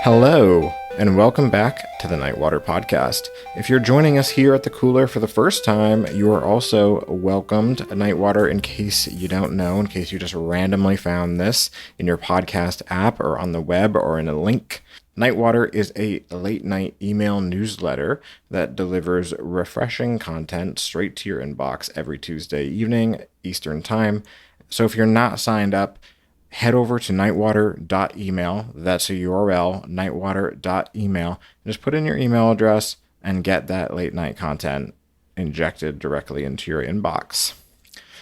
Hello, and welcome back to the Nightwater Podcast. If you're joining us here at the Cooler for the first time, you are also welcomed. Nightwater, in case you don't know, in case you just randomly found this in your podcast app or on the web or in a link. Nightwater is a late-night email newsletter that delivers refreshing content straight to your inbox every Tuesday evening, Eastern Time. So if you're not signed up, head over to nightwater.email. That's a URL, nightwater.email. And just put in your email address and get that late night content injected directly into your inbox.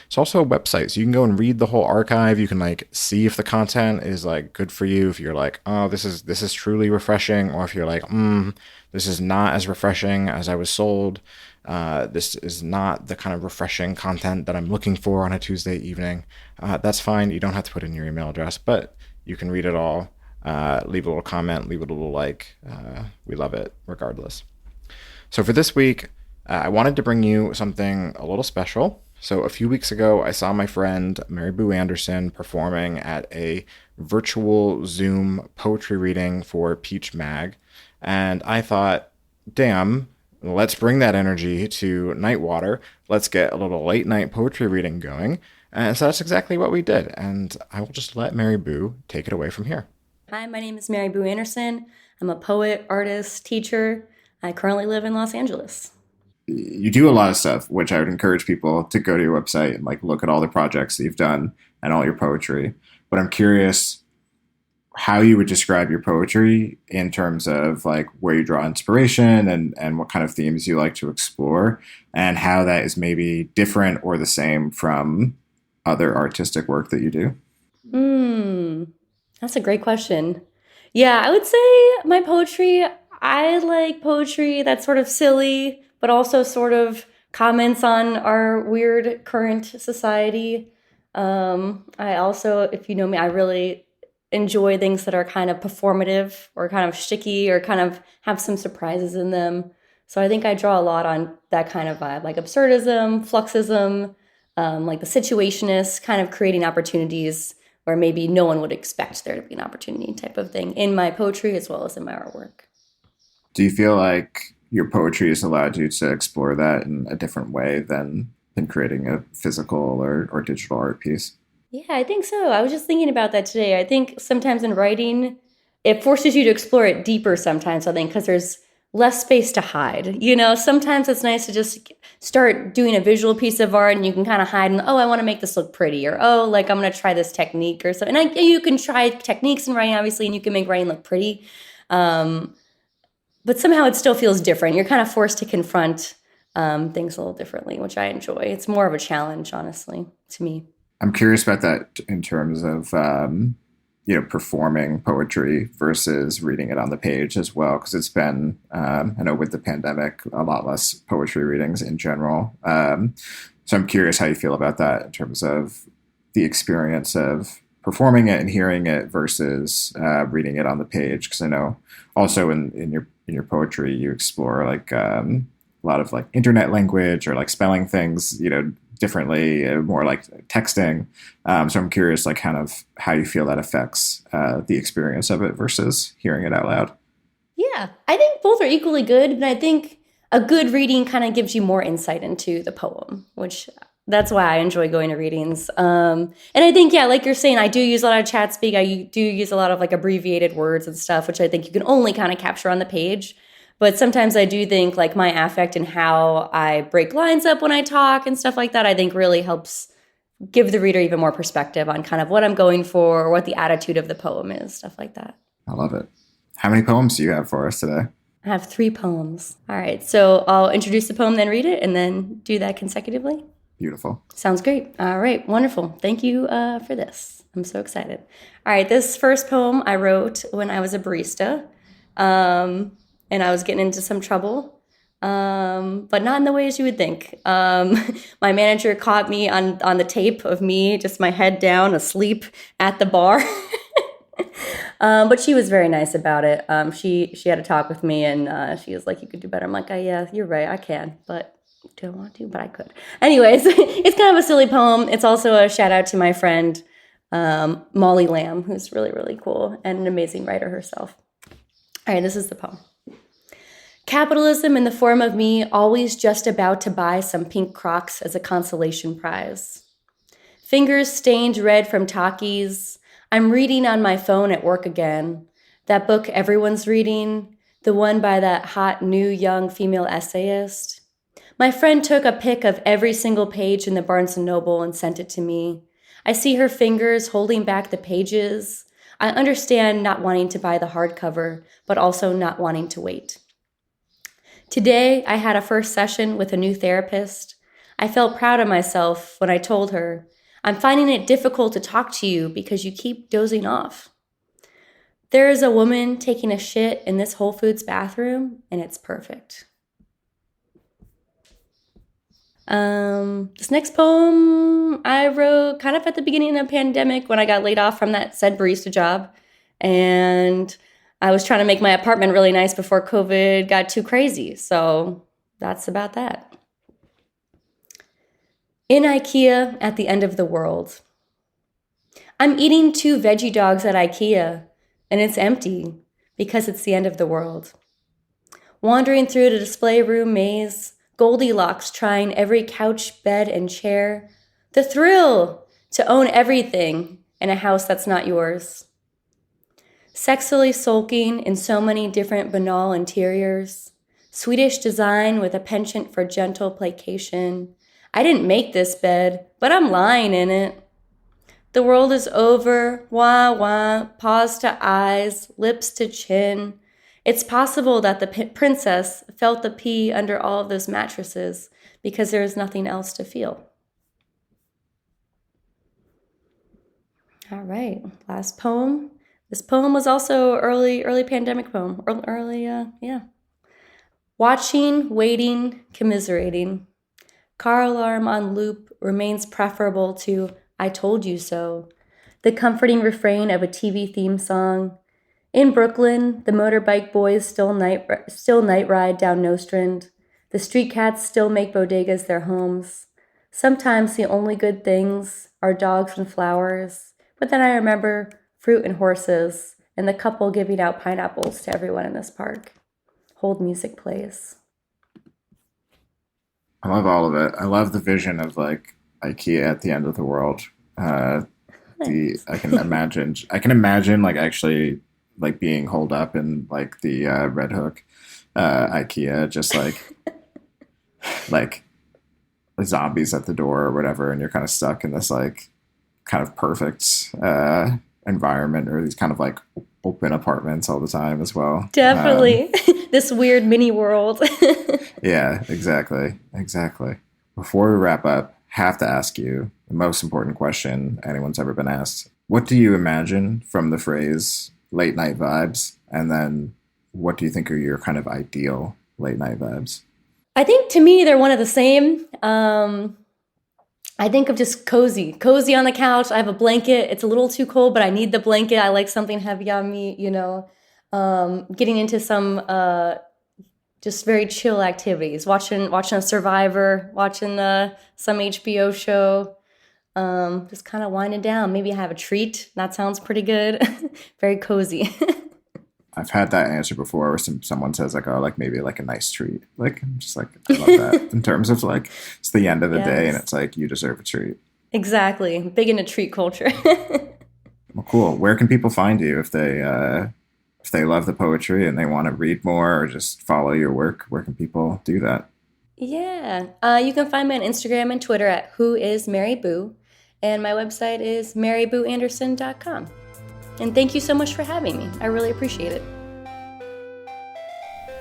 It's also a website, so you can go and read the whole archive. You can see if the content is good for you. If you're like, oh, this is truly refreshing, or if you're like, this is not as refreshing as I was sold. This is not the kind of refreshing content that I'm looking for on a Tuesday evening. That's fine. You don't have to put in your email address, but you can read it all. Leave a little comment, leave a little like. We love it regardless. So for this week, I wanted to bring you something a little special. So a few weeks ago, I saw my friend Mary Boo Anderson performing at a virtual Zoom poetry reading for Peach Mag. And I thought, damn, let's bring that energy to Nightwater. Let's get a little late night poetry reading going. And so that's exactly what we did. And I will just let Mary Boo take it away from here. Hi, my name is Mary Boo Anderson. I'm a poet, artist, teacher. I currently live in Los Angeles. You do a lot of stuff, which I would encourage people to go to your website and look at all the projects that you've done and all your poetry. But I'm curious how you would describe your poetry in terms of where you draw inspiration and what kind of themes you like to explore, and how that is maybe different or the same from other artistic work that you do. That's a great question. Yeah, I would say my poetry, I like poetry that's sort of silly, but also sort of comments on our weird current society. I also, if you know me, I really enjoy things that are kind of performative or kind of shticky or kind of have some surprises in them. So I think I draw a lot on that kind of vibe, like absurdism, fluxism, like the situationist, kind of creating opportunities where maybe no one would expect there to be an opportunity type of thing in my poetry as well as in my artwork. Do you feel like your poetry has allowed you to explore that in a different way than creating a physical or digital art piece? Yeah, I think so. I was just thinking about that today. I think sometimes in writing, it forces you to explore it deeper sometimes, I think, because there's less space to hide. Sometimes it's nice to just start doing a visual piece of art and you can kind of hide and, oh, I want to make this look pretty, or, oh, I'm going to try this technique or something. And you can try techniques in writing, obviously, and you can make writing look pretty. But somehow it still feels different. You're kind of forced to confront things a little differently, which I enjoy. It's more of a challenge, honestly, to me. I'm curious about that in terms of, performing poetry versus reading it on the page as well, because it's been, I know with the pandemic, a lot less poetry readings in general. So I'm curious how you feel about that in terms of the experience of performing it and hearing it versus reading it on the page, because I know also in your poetry you explore a lot of internet language or spelling things differently, more like texting. So I'm curious kind of how you feel that affects the experience of it versus hearing it out loud. Yeah, I think both are equally good, but I think a good reading kind of gives you more insight into the poem, which that's why I enjoy going to readings. And I think, yeah, like you're saying, I do use a lot of chat speak. I do use a lot of abbreviated words and stuff, which I think you can only kind of capture on the page. But sometimes I do think my affect and how I break lines up when I talk and stuff like that, I think really helps give the reader even more perspective on kind of what I'm going for or what the attitude of the poem is, stuff like that. I love it. How many poems do you have for us today? I have 3 poems. All right, so I'll introduce the poem, then read it, and then do that consecutively. Beautiful. Sounds great. All right, wonderful. Thank you for this. I'm so excited. All right, this first poem I wrote when I was a barista. And I was getting into some trouble, but not in the ways you would think. My manager caught me on the tape of me, just my head down, asleep at the bar. But she was very nice about it. She had a talk with me, and she was like, "You could do better." I'm like, "Yeah, you're right, I can, but do I want to? But I could." Anyways, it's kind of a silly poem. It's also a shout out to my friend Molly Lamb, who's really, really cool and an amazing writer herself. All right, this is the poem. Capitalism in the form of me, always just about to buy some pink Crocs as a consolation prize. Fingers stained red from Takis. I'm reading on my phone at work again. That book everyone's reading, the one by that hot new young female essayist. My friend took a pic of every single page in the Barnes & Noble and sent it to me. I see her fingers holding back the pages. I understand not wanting to buy the hardcover, but also not wanting to wait. Today, I had a first session with a new therapist. I felt proud of myself when I told her, I'm finding it difficult to talk to you because you keep dozing off. There is a woman taking a shit in this Whole Foods bathroom, and it's perfect. This next poem I wrote kind of at the beginning of the pandemic when I got laid off from that said barista job. And I was trying to make my apartment really nice before COVID got too crazy. So that's about that. In IKEA at the end of the world. I'm eating 2 veggie dogs at IKEA, and it's empty because it's the end of the world. Wandering through the display room maze, Goldilocks trying every couch, bed, and chair. The thrill to own everything in a house that's not yours. Sexily sulking in so many different banal interiors. Swedish design with a penchant for gentle placation. I didn't make this bed, but I'm lying in it. The world is over, wah wah, paws to eyes, lips to chin. It's possible that the princess felt the pee under all of those mattresses because there is nothing else to feel. All right, last poem. This poem was also early pandemic poem. Watching, waiting, commiserating. Car alarm on loop remains preferable to I told you so. The comforting refrain of a TV theme song. In Brooklyn, the motorbike boys still night ride down Nostrand. The street cats still make bodegas their homes. Sometimes the only good things are dogs and flowers, but then I remember fruit and horses and the couple giving out pineapples to everyone in this park. Hold music plays. I love all of it. I love the vision of like IKEA at the end of the world. Nice. I can imagine like actually like being holed up in like the Red Hook IKEA, just like zombies at the door or whatever, and you're kind of stuck in this like kind of perfect environment, or these kind of like open apartments all the time as well. Definitely. This weird mini world. Yeah, exactly. Before we wrap up, have to ask you the most important question anyone's ever been asked. What do you imagine from the phrase late night vibes? And then what do you think are your kind of ideal late night vibes? I think to me, they're one of the same. I think of just cozy on the couch. I have a blanket. It's a little too cold, but I need the blanket. I like something heavy on me, getting into some just very chill activities, watching a Survivor, watching some HBO show, just kind of winding down. Maybe I have a treat. That sounds pretty good. Very cozy. I've had that answer before where someone says like, oh, like maybe like a nice treat. Like, I'm just like, I love that in terms of like, it's the end of the day and it's like, you deserve a treat. Exactly. Big into treat culture. Well, cool. Where can people find you if they love the poetry and they want to read more or just follow your work? Where can people do that? Yeah. You can find me on Instagram and Twitter at whoismaryboo. And my website is marybooanderson.com. And thank you so much for having me. I really appreciate it.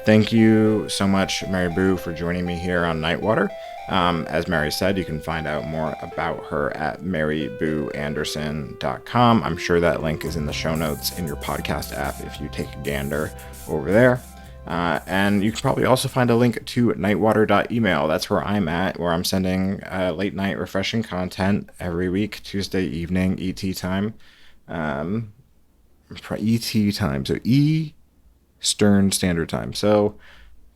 Thank you so much, Mary Boo, for joining me here on Nightwater. As Mary said, you can find out more about her at marybooanderson.com. I'm sure that link is in the show notes in your podcast app if you take a gander over there. And you can probably also find a link to nightwater.email. That's where I'm at, where I'm sending late night refreshing content every week, Tuesday evening, ET time. ET time, so Eastern Standard Time. So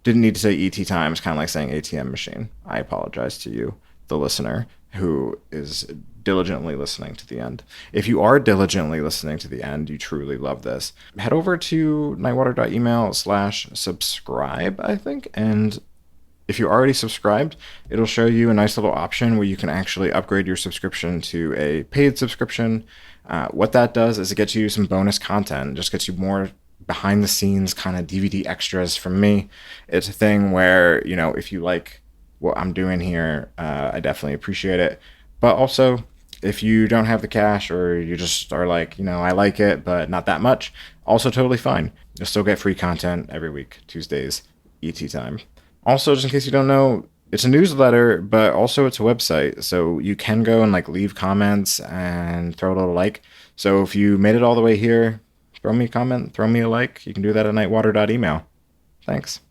didn't need to say ET time. It's kind of like saying ATM machine. I apologize to you, the listener, who is diligently listening to the end. If you are diligently listening to the end, you truly love this. Head over to nightwater.email/subscribe, I think, and if you're already subscribed, it'll show you a nice little option where you can actually upgrade your subscription to a paid subscription. What that does is it gets you some bonus content, just gets you more behind the scenes kind of DVD extras from me. It's a thing where, if you like what I'm doing here, I definitely appreciate it. But also, if you don't have the cash or you just are like, I like it, but not that much, also totally fine. You'll still get free content every week, Tuesdays, ET time. Also, just in case you don't know, it's a newsletter, but also it's a website. So you can go and leave comments and throw a little like. So if you made it all the way here, throw me a comment, throw me a like. You can do that at nightwater.email. Thanks.